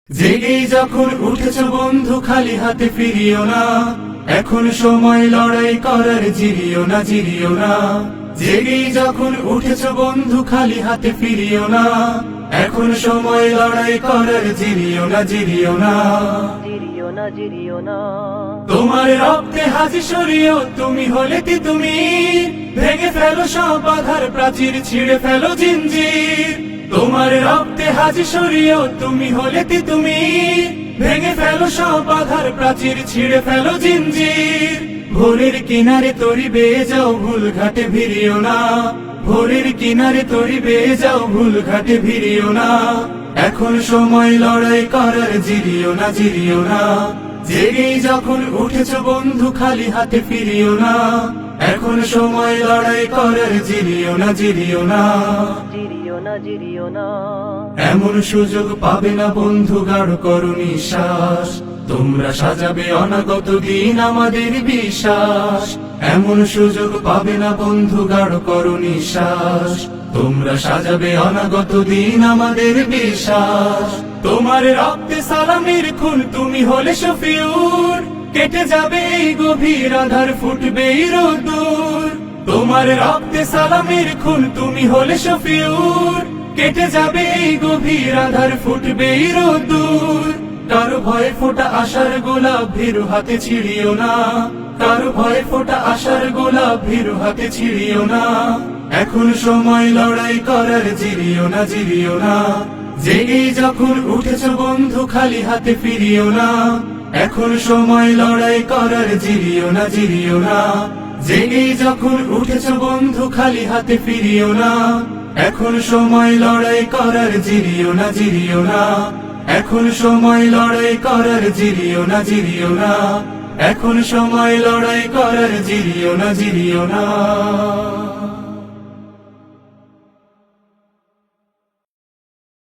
জেগেই যখন উঠেছ বন্ধু খালি হাতে ফিরিও না, এখন সময় লড়াই করার, জিরিও না জিরিও না। জেগেই যখন উঠেছ বন্ধু খালি হাতে ফিরিও না, এখন সময় লড়াই করার, জিরিও না জিরিও না। জিরিও না জিরিও না। তোমার রক্তে হাজি সরিও, তুমি হলে কি তুমি, ভেঙে ফেলো সব বাধার প্রাচীর, ছিঁড়ে ফেলো জিঞ্জির। তোমার রক্তে হাজি সরিও, তুমি হলে কি তুমি, ভেঙে ফেলো সব বাধার প্রাচীর, ছিঁড়ে ফেলো জিঞ্জির। ভোরের কিনারে তরি বেয়ে যাও, ভুল ঘাটে ভিড়িও না। ভোরের কিনারে তরি বেয়ে যাও, ভুল ঘাটে ভিড়িও না। এখন সময় লড়াই করার, জিরিও না জিরিও না। জেগেই যখন উঠেছ বন্ধু খালি হাতে ফিরিও না, এখন সময় লড়াই করার, জিরিও না জিরিও না। জিরিও না জিরিও না। এমন সুযোগ পাবে না বন্ধু, গাঢ় করো নিঃশ্বাস, তোমরা সাজাবে অনাগত দিন আমাদের বিশ্বাস। এমন সুযোগ পাবে না বন্ধু, গাঢ় করো নিঃশ্বাস, তোমরা সাজাবে অনাগত দিন আমাদের বিশ্বাস। তোমার রক্তে সালামের খুন, তুমি হলে শফিউর, কেটে যাবে এই গভীর আধার, ফুটবে এই রোদ্দুর। তোমার রক্তে সালামের খুন, তুমি হলে শফিউর, কেটে যাবে এই গভীর আধার, ফুটবে এই রোদ্দুর। কারো ভয়ে ফোটা আশার গোলাপ, ভীরু হাতে ছিড়িও না। কারো ভয়ে ফোটা আশার গোলাপ, ভীরু হাতে ছিড়িও না। এখন সময় লড়াই করার, জিরিও না জিরিও না। জেগেই যখন উঠেছ বন্ধু খালি হাতে ফিরিও না, এখন সময় লড়াই করার, জিরিও না জিরিও না। জেগেই যখন উঠেছ বন্ধু খালি হাতে ফিরিও না, এখন সময় লড়াই করার, জিরিও না জিরিও না। এখন সময় লড়াই করার, জিরিও না জিরিও না। এখন সময় লড়াই করার, জিরিও না জিরিও না।